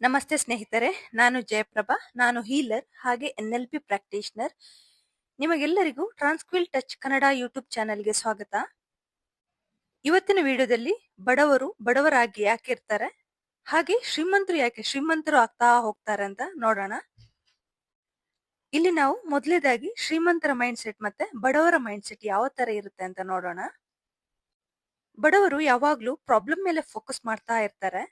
ನಮಸ್ತೆ ಸ್ನೇಹಿತರೆ, ನಾನು ಜಯಪ್ರಭಾ. ನಾನು ಹೀಲರ್ ಹಾಗೆ NLP ಪ್ರಾಕ್ಟೀಷನರ್. ನಿಮಗೆಲ್ಲರಿಗೂ ಟ್ರಾನ್ಸ್ಕ್ವಿಲ್ ಟಚ್ ಕನ್ನಡ ಯೂಟ್ಯೂಬ್ ಚಾನೆಲ್ಗೆ ಸ್ವಾಗತ. ಇವತ್ತಿನ ವಿಡಿಯೋದಲ್ಲಿ ಬಡವರು ಬಡವರಾಗಿ ಯಾಕೆ ಇರ್ತಾರೆ, ಹಾಗೆ ಶ್ರೀಮಂತರು ಯಾಕೆ ಶ್ರೀಮಂತರು ಆಗ್ತಾ ಹೋಗ್ತಾರೆ ಅಂತ ನೋಡೋಣ. ಇಲ್ಲಿ ನಾವು ಮೊದಲನೇದಾಗಿ ಶ್ರೀಮಂತರ ಮೈಂಡ್ ಸೆಟ್ ಮತ್ತೆ ಬಡವರ ಮೈಂಡ್ ಸೆಟ್ ಯಾವ ತರ ಇರುತ್ತೆ ಅಂತ ನೋಡೋಣ. ಬಡವರು ಯಾವಾಗ್ಲೂ ಪ್ರಾಬ್ಲಮ್ ಮೇಲೆ ಫೋಕಸ್ ಮಾಡ್ತಾ ಇರ್ತಾರೆ.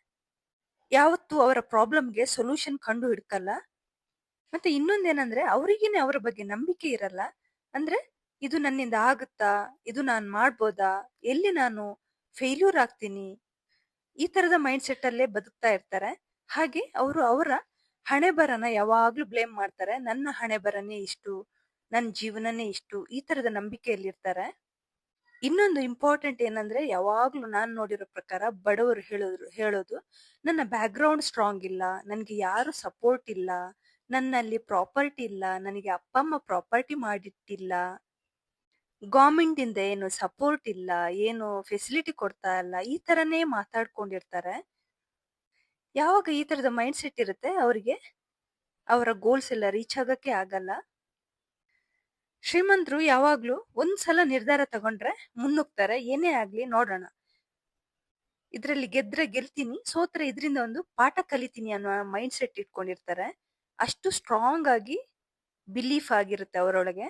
ಯಾವತ್ತು ಅವರ ಪ್ರಾಬ್ಲಮ್ಗೆ ಸೊಲ್ಯೂಷನ್ ಕಂಡು ಹಿಡ್ಕಲ್ಲ. ಮತ್ತೆ ಇನ್ನೊಂದೇನಂದ್ರೆ ಅವರಿಗೇನೆ ಅವರ ಬಗ್ಗೆ ನಂಬಿಕೆ ಇರಲ್ಲ. ಅಂದ್ರೆ ಇದು ನನ್ನಿಂದ ಆಗುತ್ತಾ, ಇದು ನಾನ್ ಮಾಡ್ಬೋದಾ, ಎಲ್ಲಿ ನಾನು ಫೇಲ್ಯೂರ್ ಆಗ್ತೀನಿ, ಈ ತರದ ಮೈಂಡ್ ಸೆಟ್ ಅಲ್ಲೇ ಬದುಕ್ತಾ ಇರ್ತಾರೆ. ಹಾಗೆ ಅವರು ಅವರ ಹಣೆ ಬರನ ಯಾವಾಗ್ಲೂ ಬ್ಲೇಮ್ ಮಾಡ್ತಾರೆ. ನನ್ನ ಹಣೆ ಬರನೇ ಇಷ್ಟು, ನನ್ನ ಜೀವನನೇ ಇಷ್ಟು, ಈ ತರದ ನಂಬಿಕೆಯಲ್ಲಿರ್ತಾರೆ. ಇನ್ನೊಂದು ಇಂಪಾರ್ಟೆಂಟ್ ಏನಂದ್ರೆ, ಯಾವಾಗ್ಲೂ ನಾನ್ ನೋಡಿರೋ ಪ್ರಕಾರ ಬಡವರು ಹೇಳೋದು ನನ್ನ ಬ್ಯಾಕ್ ಗ್ರೌಂಡ್ ಸ್ಟ್ರಾಂಗ್ ಇಲ್ಲ, ನನ್ಗೆ ಯಾರು ಸಪೋರ್ಟ್ ಇಲ್ಲ, ನನ್ನಲ್ಲಿ ಪ್ರಾಪರ್ಟಿ ಇಲ್ಲ, ನನಗೆ ಅಪ್ಪ ಅಮ್ಮ ಪ್ರಾಪರ್ಟಿ ಮಾಡಿಟ್ಟಿಲ್ಲ, ಗೌರ್ಮೆಂಟ್ ಇಂದ ಏನು ಸಪೋರ್ಟ್ ಇಲ್ಲ, ಏನು ಫೆಸಿಲಿಟಿ ಕೊಡ್ತಾ ಇಲ್ಲ, ಈ ತರನೇ ಮಾತಾಡ್ಕೊಂಡಿರ್ತಾರೆ. ಯಾವಾಗ ಈ ತರದ ಮೈಂಡ್ ಸೆಟ್ ಇರುತ್ತೆ, ಅವರಿಗೆ ಅವರ ಗೋಲ್ಸ್ ಎಲ್ಲ ರೀಚ್ ಆಗಕ್ಕೆ ಆಗಲ್ಲ. ಶ್ರೀಮಂತರು ಯಾವಾಗ್ಲೂ ಒಂದ್ಸಲ ನಿರ್ಧಾರ ತಗೊಂಡ್ರೆ ಮುನ್ನುಗ್ತಾರೆ. ಏನೇ ಆಗ್ಲಿ ನೋಡೋಣ, ಇದ್ರಲ್ಲಿ ಗೆದ್ರೆ ಗೆಲ್ತೀನಿ, ಸೋತ್ರೆ ಇದರಿಂದ ಒಂದು ಪಾಠ ಕಲಿತೀನಿ ಅನ್ನೋ ಮೈಂಡ್ ಸೆಟ್ ಇಟ್ಕೊಂಡಿರ್ತಾರೆ. ಅಷ್ಟು ಸ್ಟ್ರಾಂಗ್ ಆಗಿ ಬಿಲೀಫ್ ಆಗಿರುತ್ತೆ ಅವರೊಳಗೆ.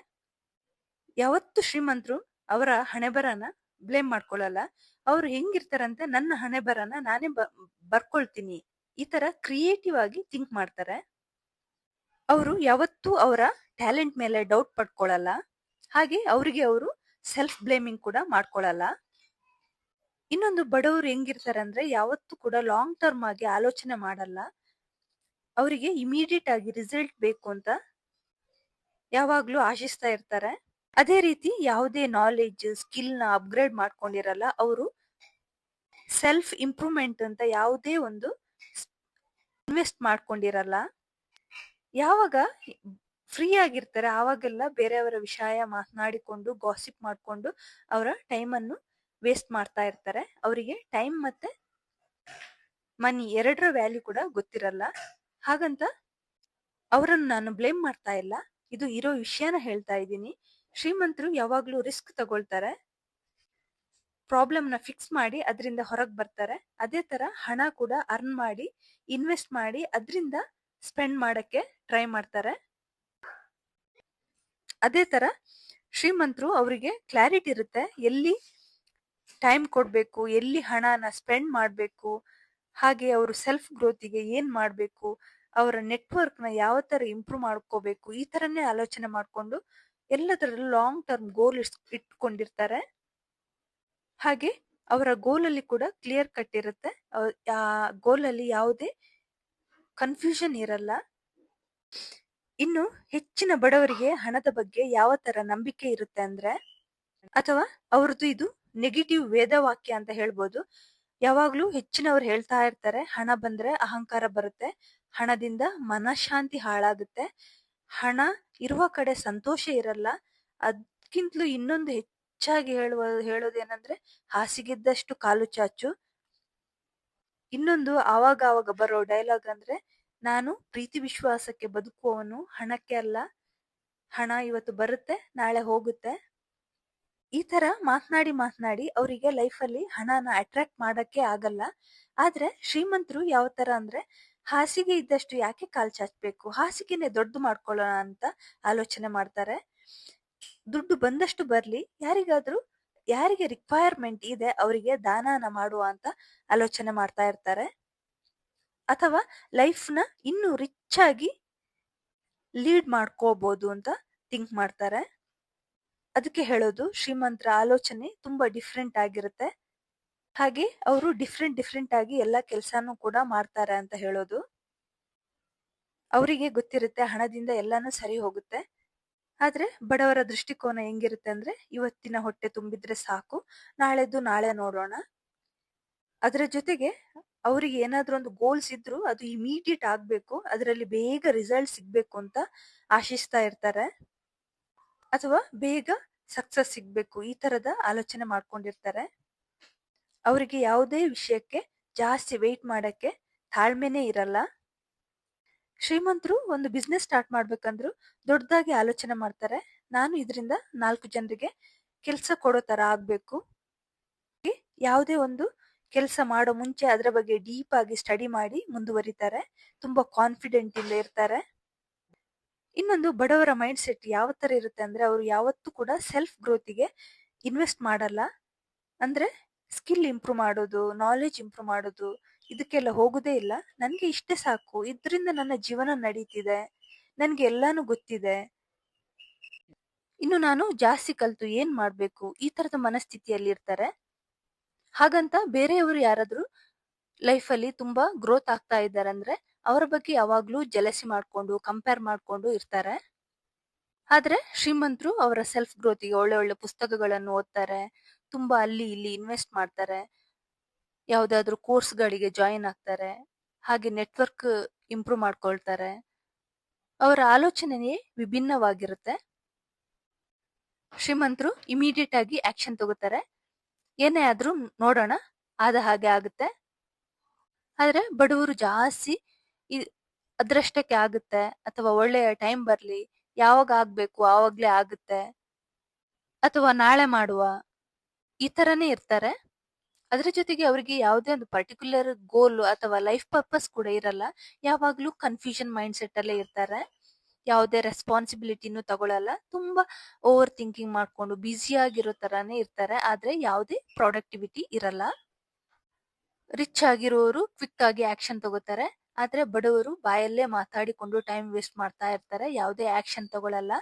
ಯಾವತ್ತು ಶ್ರೀಮಂತರು ಅವರ ಹಣೆಬರನ ಬ್ಲೇಮ್ ಮಾಡ್ಕೊಳ್ಳಲ್ಲ. ಅವ್ರು ಹೆಂಗಿರ್ತಾರಂತೆ, ನನ್ನ ಹಣೆಬರನ ನಾನೇ ಬರ್ಕೊಳ್ತೀನಿ, ಈ ತರ ಕ್ರಿಯೇಟಿವ್ ಆಗಿ ಥಿಂಕ್ ಮಾಡ್ತಾರೆ. ಅವರು ಯಾವತ್ತೂ ಅವರ ಟ್ಯಾಲೆಂಟ್ ಮೇಲೆ ಡೌಟ್ ಪಡ್ಕೊಳ್ಳಲ್ಲ. ಹಾಗೆ ಅವರಿಗೆ ಅವರು ಸೆಲ್ಫ್ ಬ್ಲೇಮಿಂಗ್ ಕೂಡ ಮಾಡ್ಕೊಳ್ಳಲ್ಲ. ಇನ್ನೊಂದು, ಬಡವರು ಹೆಂಗಿರ್ತಾರೆ ಅಂದ್ರೆ ಯಾವತ್ತೂ ಕೂಡ ಲಾಂಗ್ ಟರ್ಮ್ ಆಗಿ ಆಲೋಚನೆ ಮಾಡಲ್ಲ. ಅವರಿಗೆ ಇಮಿಡಿಯೇಟ್ ಆಗಿ ರಿಸಲ್ಟ್ ಬೇಕು ಅಂತ ಯಾವಾಗ್ಲೂ ಆಶಿಸ್ತಾ ಇರ್ತಾರೆ. ಅದೇ ರೀತಿ ಯಾವುದೇ ನಾಲೆಡ್ಜ್ ಸ್ಕಿಲ್ ನ ಅಪ್ಗ್ರೇಡ್ ಮಾಡ್ಕೊಂಡಿರಲ್ಲ. ಅವರು ಸೆಲ್ಫ್ ಇಂಪ್ರೂವ್ಮೆಂಟ್ ಅಂತ ಯಾವುದೇ ಒಂದು ಇನ್ವೆಸ್ಟ್ ಮಾಡ್ಕೊಂಡಿರಲ್ಲ. ಯಾವಾಗ ಫ್ರೀ ಆಗಿರ್ತಾರೆ ಆವಾಗೆಲ್ಲ ಬೇರೆಯವರ ವಿಷಯ ಮಾತನಾಡಿಕೊಂಡು ಗಾಸಿಪ್ ಮಾಡ್ಕೊಂಡು ಅವರ ಟೈಮ್ ಅನ್ನು ವೇಸ್ಟ್ ಮಾಡ್ತಾ ಇರ್ತಾರೆ. ಅವರಿಗೆ ಟೈಮ್ ಮತ್ತೆ ಮನಿ ಎರಡರ ವ್ಯಾಲ್ಯೂ ಕೂಡ ಗೊತ್ತಿರಲ್ಲ. ಹಾಗಂತ ಅವರನ್ನು ನಾನು ಬ್ಲೇಮ್ ಮಾಡ್ತಾ ಇಲ್ಲ, ಇದು ಇರೋ ವಿಷಯನ ಹೇಳ್ತಾ ಇದ್ದೀನಿ. ಶ್ರೀಮಂತರು ಯಾವಾಗ್ಲೂ ರಿಸ್ಕ್ ತಗೊಳ್ತಾರೆ, ಪ್ರಾಬ್ಲಮ್ ನ ಫಿಕ್ಸ್ ಮಾಡಿ ಅದರಿಂದ ಹೊರಗೆ ಬರ್ತಾರೆ. ಅದೇ ತರ ಹಣ ಕೂಡ ಅರ್ನ್ ಮಾಡಿ ಇನ್ವೆಸ್ಟ್ ಮಾಡಿ ಅದರಿಂದ ಸ್ಪೆಂಡ್ ಮಾಡಕ್ಕೆ ಟ್ರೈ ಮಾಡ್ತಾರೆ. ಅದೇ ತರ ಶ್ರೀಮಂತರು ಅವರಿಗೆ ಕ್ಲಾರಿಟಿ ಇರುತ್ತೆ, ಎಲ್ಲಿ ಟೈಮ್ ಕೊಡ್ಬೇಕು, ಎಲ್ಲಿ ಹಣನ ಸ್ಪೆಂಡ್ ಮಾಡ್ಬೇಕು, ಹಾಗೆ ಅವರು ಸೆಲ್ಫ್ ಗ್ರೋತಿಗೆ ಏನ್ ಮಾಡ್ಬೇಕು, ಅವರ ನೆಟ್ವರ್ಕ್ ನ ಯಾವ ತರ ಇಂಪ್ರೂವ್ ಮಾಡ್ಕೋಬೇಕು, ಈ ತರನೇ ಆಲೋಚನೆ ಮಾಡ್ಕೊಂಡು ಎಲ್ಲದರಲ್ಲೂ ಲಾಂಗ್ ಟರ್ಮ್ ಗೋಲ್ ಇಟ್ಕೊಂಡಿರ್ತಾರೆ. ಹಾಗೆ ಅವರ ಗೋಲ್ ಅಲ್ಲಿ ಕೂಡ ಕ್ಲಿಯರ್ ಕಟ್ ಇರುತ್ತೆ. ಆ ಗೋಲ್ ಅಲ್ಲಿ ಯಾವುದೇ ಕನ್ಫ್ಯೂಷನ್ ಇರಲ್ಲ. ಇನ್ನು ಹೆಚ್ಚಿನ ಬಡವರಿಗೆ ಹಣದ ಬಗ್ಗೆ ಯಾವ ತರ ನಂಬಿಕೆ ಇರುತ್ತೆ ಅಂದ್ರೆ, ಅಥವಾ ಅವ್ರದ್ದು ಇದು ನೆಗೆಟಿವ್ ವೇದವಾಕ್ಯ ಅಂತ ಹೇಳ್ಬೋದು. ಯಾವಾಗ್ಲೂ ಹೆಚ್ಚಿನವ್ರು ಹೇಳ್ತಾ ಇರ್ತಾರೆ, ಹಣ ಬಂದ್ರೆ ಅಹಂಕಾರ ಬರುತ್ತೆ, ಹಣದಿಂದ ಮನಃಶಾಂತಿ ಹಾಳಾಗುತ್ತೆ, ಹಣ ಇರುವ ಕಡೆ ಸಂತೋಷ ಇರಲ್ಲ. ಅದಕ್ಕಿಂತಲೂ ಇನ್ನೊಂದು ಹೆಚ್ಚಾಗಿ ಹೇಳೋದೇನಂದ್ರೆ, ಹಾಸಿಗಿದ್ದಷ್ಟು ಕಾಲು ಚಾಚು. ಇನ್ನೊಂದು ಆವಾಗ ಬರೋ ಡೈಲಾಗ್ ಅಂದ್ರೆ, ನಾನು ಪ್ರೀತಿ ವಿಶ್ವಾಸಕ್ಕೆ ಬದುಕುವವನು, ಹಣಕ್ಕೆ ಅಲ್ಲ. ಹಣ ಇವತ್ತು ಬರುತ್ತೆ, ನಾಳೆ ಹೋಗುತ್ತೆ. ಈ ತರ ಮಾತನಾಡಿ ಅವರಿಗೆ ಲೈಫ್ ಅಲ್ಲಿ ಹಣನ ಅಟ್ರಾಕ್ಟ್ ಮಾಡಕ್ಕೆ ಆಗಲ್ಲ. ಆದ್ರೆ ಶ್ರೀಮಂತರು ಯಾವ ತರ ಅಂದ್ರೆ, ಹಾಸಿಗೆ ಇದ್ದಷ್ಟು ಯಾಕೆ ಕಾಲ್ ಚಾಚಬೇಕು, ಹಾಸಿಗೆನೆ ದೊಡ್ಡ ಮಾಡ್ಕೊಳ್ಳೋಣ ಅಂತ ಆಲೋಚನೆ ಮಾಡ್ತಾರೆ. ದುಡ್ಡು ಬಂದಷ್ಟು ಬರ್ಲಿ, ಯಾರಿಗೆ ರಿಕ್ವೈರ್ಮೆಂಟ್ ಇದೆ ಅವರಿಗೆ ದಾನನ ಮಾಡುವ ಅಂತ ಆಲೋಚನೆ ಮಾಡ್ತಾ ಇರ್ತಾರೆ. ಅಥವಾ ಲೈಫ್ ನ ಇನ್ನೂ ರಿಚ್ ಆಗಿ ಲೀಡ್ ಮಾಡ್ಕೋಬಹುದು ಅಂತ ಥಿಂಕ್ ಮಾಡ್ತಾರೆ. ಅದಕ್ಕೆ ಹೇಳೋದು, ಶ್ರೀಮಂತರ ಆಲೋಚನೆ ತುಂಬಾ ಡಿಫ್ರೆಂಟ್ ಆಗಿರುತ್ತೆ. ಹಾಗೆ ಅವರು ಡಿಫ್ರೆಂಟ್ ಆಗಿ ಎಲ್ಲ ಕೆಲಸನೂ ಕೂಡ ಮಾಡ್ತಾರೆ ಅಂತ ಹೇಳೋದು. ಅವರಿಗೆ ಗೊತ್ತಿರುತ್ತೆ ಹಣದಿಂದ ಎಲ್ಲಾನು ಸರಿ ಹೋಗುತ್ತೆ. ಆದ್ರೆ ಬಡವರ ದೃಷ್ಟಿಕೋನ ಹೆಂಗಿರುತ್ತೆ ಅಂದ್ರೆ, ಇವತ್ತಿನ ಹೊಟ್ಟೆ ತುಂಬಿದ್ರೆ ಸಾಕು, ನಾಳೆದ್ದು ನಾಳೆ ನೋಡೋಣ. ಅದರ ಜೊತೆಗೆ ಅವ್ರಿಗೆ ಏನಾದ್ರೂ ಒಂದು ಗೋಲ್ಸ್ ಇದ್ರು ಅದು ಇಮಿಡಿಯೇಟ್ ಆಗ್ಬೇಕು, ಅದರಲ್ಲಿ ಬೇಗ ರಿಸಲ್ಟ್ ಸಿಗ್ಬೇಕು ಅಂತ ಆಶಿಸ್ತಾ ಇರ್ತಾರೆ. ಅಥವಾ ಬೇಗ ಸಕ್ಸಸ್ ಸಿಗ್ಬೇಕು, ಈ ತರದ ಆಲೋಚನೆ ಮಾಡ್ಕೊಂಡಿರ್ತಾರೆ. ಅವರಿಗೆ ಯಾವುದೇ ವಿಷಯಕ್ಕೆ ಜಾಸ್ತಿ ವೆಯ್ಟ್ ಮಾಡಕ್ಕೆ ತಾಳ್ಮೆನೇ ಇರಲ್ಲ. ಶ್ರೀಮಂತರು ಒಂದು ಬಿಸ್ನೆಸ್ ಸ್ಟಾರ್ಟ್ ಮಾಡ್ಬೇಕಂದ್ರು ದೊಡ್ಡದಾಗಿ ಆಲೋಚನೆ ಮಾಡ್ತಾರೆ. ನಾನು ಇದರಿಂದ 4 ಜನರಿಗೆ ಕೆಲಸ ಕೊಡೋ ತರ ಆಗ್ಬೇಕು. ಯಾವುದೇ ಒಂದು ಕೆಲಸ ಮಾಡೋ ಮುಂಚೆ ಅದರ ಬಗ್ಗೆ ಡೀಪ್ ಆಗಿ ಸ್ಟಡಿ ಮಾಡಿ ಮುಂದುವರಿತಾರೆ. ತುಂಬಾ ಕಾನ್ಫಿಡೆಂಟ್ ಇಂದ ಇರ್ತಾರೆ. ಇನ್ನೊಂದು, ಬಡವರ ಮೈಂಡ್ ಸೆಟ್ ಯಾವ ತರ ಇರುತ್ತೆ ಅಂದ್ರೆ, ಅವರು ಯಾವತ್ತೂ ಕೂಡ ಸೆಲ್ಫ್ ಗ್ರೋತಿಗೆ ಇನ್ವೆಸ್ಟ್ ಮಾಡಲ್ಲ. ಅಂದ್ರೆ ಸ್ಕಿಲ್ ಇಂಪ್ರೂವ್ ಮಾಡೋದು, ನಾಲೆಜ್ ಇಂಪ್ರೂವ್ ಮಾಡೋದು, ಇದಕ್ಕೆಲ್ಲ ಹೋಗುದೇ ಇಲ್ಲ. ನನ್ಗೆ ಇಷ್ಟೇ ಸಾಕು, ಇದರಿಂದ ನನ್ನ ಜೀವನ ನಡೀತಿದೆ, ನನ್ಗೆ ಎಲ್ಲಾನು ಗೊತ್ತಿದೆ, ಇನ್ನು ನಾನು ಜಾಸ್ತಿ ಕಲ್ತು ಏನ್ ಮಾಡ್ಬೇಕು, ಈ ತರದ ಮನಸ್ಥಿತಿಯಲ್ಲಿ ಇರ್ತಾರೆ. ಹಾಗಂತ ಬೇರೆಯವರು ಯಾರಾದ್ರೂ ಲೈಫ್ ಅಲ್ಲಿ ತುಂಬಾ ಗ್ರೋತ್ ಆಗ್ತಾ ಇದ್ದಾರೆ ಅಂದ್ರೆ ಅವರ ಬಗ್ಗೆ ಯಾವಾಗ್ಲೂ ಜಲಸಿ ಮಾಡ್ಕೊಂಡು ಕಂಪೇರ್ ಮಾಡ್ಕೊಂಡು ಇರ್ತಾರೆ. ಆದ್ರೆ ಶ್ರೀಮಂತರು ಅವರ ಸೆಲ್ಫ್ ಗ್ರೋತಿಗೆ ಒಳ್ಳೆ ಒಳ್ಳೆ ಪುಸ್ತಕಗಳನ್ನು ಓದ್ತಾರೆ, ತುಂಬಾ ಅಲ್ಲಿ ಇಲ್ಲಿ ಇನ್ವೆಸ್ಟ್ ಮಾಡ್ತಾರೆ, ಯಾವ್ದಾದ್ರು ಕೋರ್ಸ್ಗಳಿಗೆ ಜಾಯಿನ್ ಆಗ್ತಾರೆ, ಹಾಗೆ ನೆಟ್ವರ್ಕ್ ಇಂಪ್ರೂವ್ ಮಾಡ್ಕೊಳ್ತಾರೆ. ಅವರ ಆಲೋಚನೆಯೇ ವಿಭಿನ್ನವಾಗಿರುತ್ತೆ. ಶ್ರೀಮಂತರು ಇಮಿಡಿಯೇಟ್ ಆಗಿ ಆಕ್ಷನ್ ತಗೋತಾರೆ. ಏನೇ ಆದ್ರೂ ನೋಡೋಣ, ಆದ ಹಾಗೆ ಆಗುತ್ತೆ. ಆದ್ರೆ ಬಡವರು ಜಾಸ್ತಿ ಅದರಷ್ಟಕ್ಕೆ ಆಗುತ್ತೆ ಅಥವಾ ಒಳ್ಳೆಯ ಟೈಮ್ ಬರ್ಲಿ, ಯಾವಾಗ ಆಗ್ಬೇಕು ಆವಾಗ್ಲೇ ಆಗುತ್ತೆ, ಅಥವಾ ನಾಳೆ ಮಾಡುವ, ಈ ತರನೇ ಇರ್ತಾರೆ. ಅದ್ರ ಜೊತೆಗೆ ಅವರಿಗೆ ಯಾವುದೇ ಒಂದು ಪರ್ಟಿಕ್ಯುಲರ್ ಗೋಲ್ ಅಥವಾ ಲೈಫ್ ಪರ್ಪಸ್ ಕೂಡ ಇರಲ್ಲ. ಯಾವಾಗ್ಲೂ ಕನ್ಫ್ಯೂಷನ್ ಮೈಂಡ್ ಸೆಟ್ ಅಲ್ಲೇ ಇರ್ತಾರೆ. ಯಾವುದೇ ರೆಸ್ಪಾನ್ಸಿಬಿಲಿಟಿನೂ ತಗೊಳಲ್ಲ. ತುಂಬಾ ಓವರ್ ಥಿಂಕಿಂಗ್ ಮಾಡ್ಕೊಂಡು ಬ್ಯುಸಿ ಆಗಿರೋ ತರಾನೇ ಇರ್ತಾರೆ. ಆದ್ರೆ ಯಾವುದೇ ಪ್ರೊಡಕ್ಟಿವಿಟಿ ಇರಲ್ಲ. ರಿಚ್ ಆಗಿರೋರು ಕ್ವಿಕ್ ಆಗಿ ಆಕ್ಷನ್ ತಗೋತಾರೆ. ಆದ್ರೆ ಬಡವರು ಬಾಯಲ್ಲೇ ಮಾತಾಡಿಕೊಂಡು ಟೈಮ್ ವೇಸ್ಟ್ ಮಾಡ್ತಾ ಇರ್ತಾರೆ, ಯಾವುದೇ ಆಕ್ಷನ್ ತಗೊಳಲ್ಲ.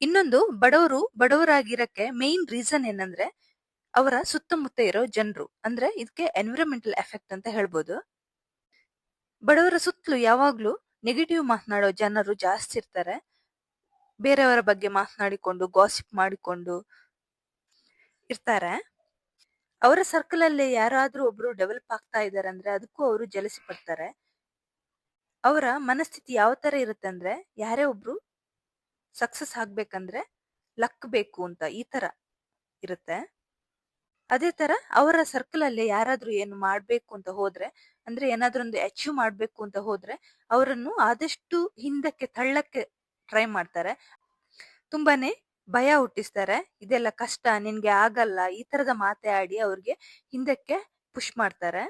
ಇನ್ನೊಂದು, ಬಡವರು ಬಡವರಾಗಿರಕ್ಕೆ ಮೇನ್ ರೀಸನ್ ಏನಂದ್ರೆ ಅವರ ಸುತ್ತಮುತ್ತ ಇರೋ ಜನರು. ಅಂದ್ರೆ ಇದಕ್ಕೆ ಎನ್ವಿರಾನ್ಮೆಂಟಲ್ ಎಫೆಕ್ಟ್ ಅಂತ ಹೇಳ್ಬೋದು. ಬಡವರ ಸುತ್ತಲೂ ಯಾವಾಗ್ಲೂ ನೆಗೆಟಿವ್ ಮಾತನಾಡೋ ಜನರು ಜಾಸ್ತಿ ಇರ್ತಾರೆ. ಬೇರೆಯವರ ಬಗ್ಗೆ ಮಾತನಾಡಿಕೊಂಡು ಗಾಸಿಪ್ ಮಾಡಿಕೊಂಡು ಇರ್ತಾರೆ. ಅವರ ಸರ್ಕಲ್ ಅಲ್ಲಿ ಯಾರಾದ್ರೂ ಒಬ್ರು ಡೆವಲಪ್ ಆಗ್ತಾ ಇದಾರೆ ಅಂದ್ರೆ ಅದಕ್ಕೂ ಅವರು ಜಲಸಿ ಪಡ್ತಾರೆ. ಅವರ ಮನಸ್ಥಿತಿ ಯಾವ ತರ ಇರುತ್ತೆ ಅಂದ್ರೆ, ಯಾರೇ ಒಬ್ರು ಸಕ್ಸಸ್ ಆಗ್ಬೇಕಂದ್ರೆ ಲಕ್ ಬೇಕು ಅಂತ, ಈ ತರ ಇರುತ್ತೆ. ಅದೇ ತರ ಅವರ ಸರ್ಕಲ್ ಅಲ್ಲಿ ಯಾರಾದ್ರೂ ಏನು ಮಾಡ್ಬೇಕು ಅಂತ ಹೋದ್ರೆ, ಅಂದ್ರೆ ಏನಾದ್ರೂ ಒಂದು ಅಚೀವ್ ಮಾಡ್ಬೇಕು ಅಂತ ಹೋದ್ರೆ ಅವರನ್ನು ಆದಷ್ಟು ಹಿಂದಕ್ಕೆ ತಳ್ಳಕ್ಕೆ ಟ್ರೈ ಮಾಡ್ತಾರೆ. ತುಂಬಾನೇ ಭಯ ಹುಟ್ಟಿಸ್ತಾರೆ. ಇದೆಲ್ಲ ಕಷ್ಟ, ನಿನ್ಗೆ ಆಗಲ್ಲ, ಈ ತರದ ಮಾತೆ ಆಡಿ ಅವ್ರಿಗೆ ಹಿಂದಕ್ಕೆ ಪುಷ್ ಮಾಡ್ತಾರೆ.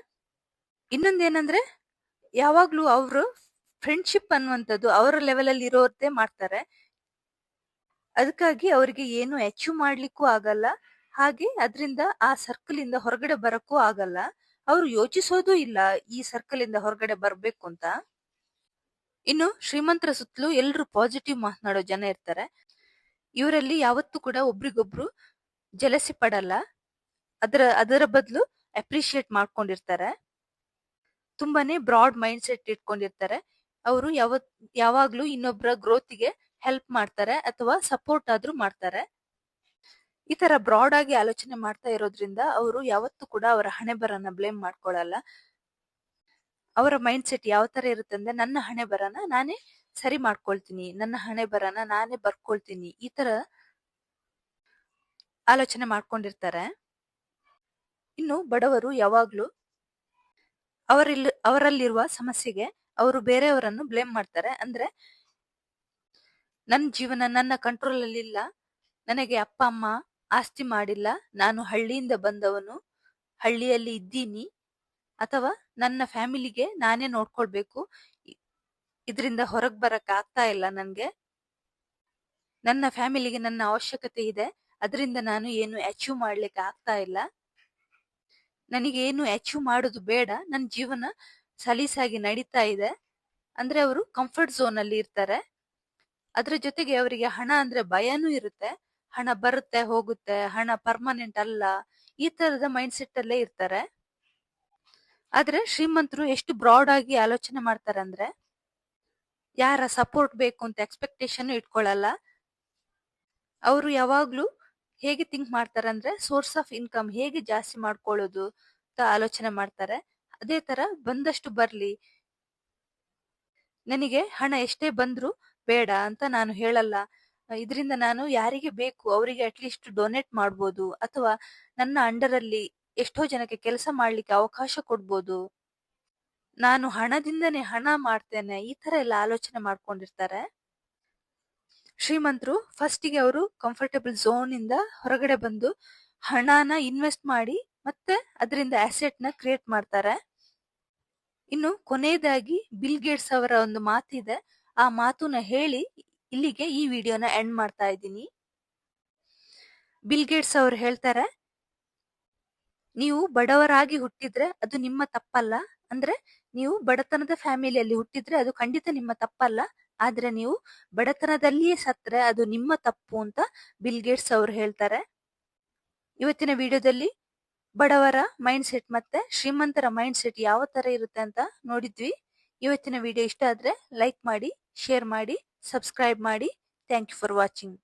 ಇನ್ನೊಂದೇನಂದ್ರೆ, ಯಾವಾಗ್ಲೂ ಅವರು ಫ್ರೆಂಡ್ಶಿಪ್ ಅನ್ನುವಂಥದ್ದು ಅವರ ಲೆವೆಲ್ ಅಲ್ಲಿ ಇರೋದೇ ಮಾಡ್ತಾರೆ. ಅದಕ್ಕಾಗಿ ಅವರಿಗೆ ಏನು ಅಚೀವ್ ಮಾಡ್ಲಿಕ್ಕೂ ಆಗಲ್ಲ, ಹಾಗೆ ಅದರಿಂದ ಆ ಸರ್ಕಲ್ ಇಂದ ಹೊರಗಡೆ ಬರಕ್ಕೂ ಆಗಲ್ಲ. ಅವರು ಯೋಚಿಸೋದು ಇಲ್ಲ ಈ ಸರ್ಕಲ್ ಇಂದ ಹೊರಗಡೆ ಬರ್ಬೇಕು ಅಂತ. ಇನ್ನು ಶ್ರೀಮಂತರ ಸುತ್ತಲೂ ಎಲ್ರು ಪಾಸಿಟಿವ್ ಮಾತನಾಡೋ ಜನ ಇರ್ತಾರೆ. ಇವರಲ್ಲಿ ಯಾವತ್ತೂ ಕೂಡ ಒಬ್ರಿಗೊಬ್ರು ಜಲಸಿ ಪಡಲ್ಲ. ಅದರ ಬದಲು ಅಪ್ರಿಶಿಯೇಟ್ ಮಾಡ್ಕೊಂಡಿರ್ತಾರೆ. ತುಂಬಾನೇ ಬ್ರಾಡ್ ಮೈಂಡ್ ಸೆಟ್ ಇಟ್ಕೊಂಡಿರ್ತಾರೆ. ಅವರು ಯಾವಾಗ್ಲೂ ಇನ್ನೊಬ್ಬರ ಗ್ರೋತಿಗೆ ಹೆಲ್ಪ್ ಮಾಡ್ತಾರೆ ಅಥವಾ ಸಪೋರ್ಟ್ ಆದ್ರೂ ಮಾಡ್ತಾರೆ. ಈ ತರ ಬ್ರಾಡ್ ಆಗಿ ಆಲೋಚನೆ ಮಾಡ್ತಾ ಇರೋದ್ರಿಂದ ಅವರು ಯಾವತ್ತೂ ಕೂಡ ಅವರ ಹಣೆ ಬರನ ಬ್ಲೇಮ್ ಮಾಡ್ಕೊಳಲ್ಲ. ಅವರ ಮೈಂಡ್ ಸೆಟ್ ಯಾವ ತರ ಇರುತ್ತೆ ಅಂದ್ರೆ, ನನ್ನ ಹಣೆ ಬರನ ನಾನೇ ಸರಿ ಮಾಡ್ಕೊಳ್ತೀನಿ, ನನ್ನ ಹಣೆ ಬರನ ನಾನೇ ಬರ್ಕೊಳ್ತೀನಿ, ಈ ತರ ಆಲೋಚನೆ ಮಾಡ್ಕೊಂಡಿರ್ತಾರೆ. ಇನ್ನು ಬಡವರು ಯಾವಾಗ್ಲೂ ಅವರಲ್ಲಿರುವ ಸಮಸ್ಯೆಗೆ ಅವರು ಬೇರೆಯವರನ್ನು ಬ್ಲೇಮ್ ಮಾಡ್ತಾರೆ. ಅಂದ್ರೆ, ನನ್ನ ಜೀವನ ನನ್ನ ಕಂಟ್ರೋಲ್ ಅಲ್ಲಿ ಇಲ್ಲ, ನನಗೆ ಅಪ್ಪ ಅಮ್ಮ ಆಸ್ತಿ ಮಾಡಿಲ್ಲ, ನಾನು ಹಳ್ಳಿಯಿಂದ ಬಂದವನು, ಹಳ್ಳಿಯಲ್ಲಿ ಇದ್ದೀನಿ, ಅಥವಾ ನನ್ನ ಫ್ಯಾಮಿಲಿಗೆ ನಾನೇ ನೋಡ್ಕೊಳ್ಬೇಕು, ಇದರಿಂದ ಹೊರಗ್ ಬರಕ್ ಆಗ್ತಾ ಇಲ್ಲ ನನ್ಗೆ, ನನ್ನ ಫ್ಯಾಮಿಲಿಗೆ ನನ್ನ ಅವಶ್ಯಕತೆ ಇದೆ, ಅದರಿಂದ ನಾನು ಏನು ಅಚೀವ್ ಮಾಡ್ಲಿಕ್ಕೆ ಆಗ್ತಾ ಇಲ್ಲ, ನನಗೆ ಏನು ಅಚೀವ್ ಮಾಡೋದು ಬೇಡ, ನನ್ನ ಜೀವನ ಸಲೀಸಾಗಿ ನಡೀತಾ ಇದೆ ಅಂದ್ರೆ ಅವರು ಕಂಫರ್ಟ್ ಝೋನ್ ಅಲ್ಲಿ ಇರ್ತಾರೆ. ಅದ್ರ ಜೊತೆಗೆ ಅವರಿಗೆ ಹಣ ಅಂದ್ರೆ ಭಯನೂ ಇರುತ್ತೆ. ಹಣ ಬರುತ್ತೆ ಹೋಗುತ್ತೆ, ಹಣ ಪರ್ಮನೆಂಟ್ ಅಲ್ಲ, ಈ ತರದ ಮೈಂಡ್ ಸೆಟ್ ಅಲ್ಲೇ ಇರ್ತಾರೆ. ಆದ್ರೆ ಶ್ರೀಮಂತರು ಎಷ್ಟು ಬ್ರಾಡ್ ಆಗಿ ಆಲೋಚನೆ ಮಾಡ್ತಾರೆ ಅಂದ್ರೆ, ಯಾರ ಸಪೋರ್ಟ್ ಬೇಕು ಅಂತ ಎಕ್ಸ್ಪೆಕ್ಟೇಷನ್ ಇಟ್ಕೊಳ್ಳಲ್ಲ. ಅವರು ಯಾವಾಗ್ಲೂ ಹೇಗೆ ಥಿಂಕ್ ಮಾಡ್ತಾರೆ ಅಂದ್ರೆ, ಸೋರ್ಸ್ ಆಫ್ ಇನ್ಕಮ್ ಹೇಗೆ ಜಾಸ್ತಿ ಮಾಡ್ಕೊಳ್ಳೋದು ಅಂತ ಆಲೋಚನೆ ಮಾಡ್ತಾರೆ. ಅದೇ ತರ ಬಂದಷ್ಟು ಬರ್ಲಿ, ನನಗೆ ಹಣ ಎಷ್ಟೇ ಬಂದ್ರು ಬೇಡ ಅಂತ ನಾನು ಹೇಳಲ್ಲ, ಇದರಿಂದ ನಾನು ಯಾರಿಗೆ ಬೇಕು ಅವರಿಗೆ ಅಟ್ಲೀಸ್ಟ್ ಡೊನೇಟ್ ಮಾಡ್ಬೋದು, ಅಥವಾ ನನ್ನ ಅಂಡರ್ ಅಲ್ಲಿ ಎಷ್ಟೋ ಜನಕ್ಕೆ ಕೆಲಸ ಮಾಡ್ಲಿಕ್ಕೆ ಅವಕಾಶ ಕೊಡ್ಬೋದು, ನಾನು ಹಣದಿಂದನೇ ಹಣ ಮಾಡ್ತೇನೆ, ಈ ತರ ಎಲ್ಲ ಆಲೋಚನೆ ಮಾಡ್ಕೊಂಡಿರ್ತಾರೆ. ಶ್ರೀಮಂತರು ಫಸ್ಟಿಗೆ ಅವರು ಕಂಫರ್ಟಬಲ್ ಝೋನ್ ಇಂದ ಹೊರಗಡೆ ಬಂದು ಹಣನ ಇನ್ವೆಸ್ಟ್ ಮಾಡಿ ಮತ್ತೆ ಅದರಿಂದ ಅಸೆಟ್ ನ ಕ್ರಿಯೇಟ್ ಮಾಡ್ತಾರೆ. ಇನ್ನು ಕೊನೆಯದಾಗಿ ಬಿಲ್ ಗೇಟ್ಸ್ ಅವರ ಒಂದು ಮಾತಿದೆ, ಆ ಮಾತನ್ನ ಹೇಳಿ ಇಲ್ಲಿಗೆ ಈ ವಿಡಿಯೋನ ಎಂಡ್ ಮಾಡ್ತಾ ಇದ್ದೀನಿ. ಬಿಲ್ ಗೇಟ್ಸ್ ಅವರು ಹೇಳ್ತಾರೆ, ನೀವು ಬಡವರಾಗಿ ಹುಟ್ಟಿದ್ರೆ ಅದು ನಿಮ್ಮ ತಪ್ಪಲ್ಲ. ಅಂದ್ರೆ ನೀವು ಬಡತನದ ಫ್ಯಾಮಿಲಿಯಲ್ಲಿ ಹುಟ್ಟಿದ್ರೆ ಅದು ಖಂಡಿತ ನಿಮ್ಮ ತಪ್ಪಲ್ಲ. ಆದ್ರೆ ನೀವು ಬಡತನದಲ್ಲಿಯೇ ಸತ್ರೆ ಅದು ನಿಮ್ಮ ತಪ್ಪು ಅಂತ ಬಿಲ್ ಗೇಟ್ಸ್ ಅವರು ಹೇಳ್ತಾರೆ. ಇವತ್ತಿನ ವಿಡಿಯೋದಲ್ಲಿ ಬಡವರ ಮೈಂಡ್ ಸೆಟ್ ಮತ್ತೆ ಶ್ರೀಮಂತರ ಮೈಂಡ್ ಸೆಟ್ ಯಾವ ತರ ಇರುತ್ತೆ ಅಂತ ನೋಡಿದ್ವಿ. ಇವತ್ತಿನ ವಿಡಿಯೋ ಇಷ್ಟ ಆದ್ರೆ ಲೈಕ್ ಮಾಡಿ, ಶೇರ್ ಮಾಡಿ, ಸಬ್ಸ್ಕ್ರೈಬ್ ಮಾಡಿ. Thank you for watching.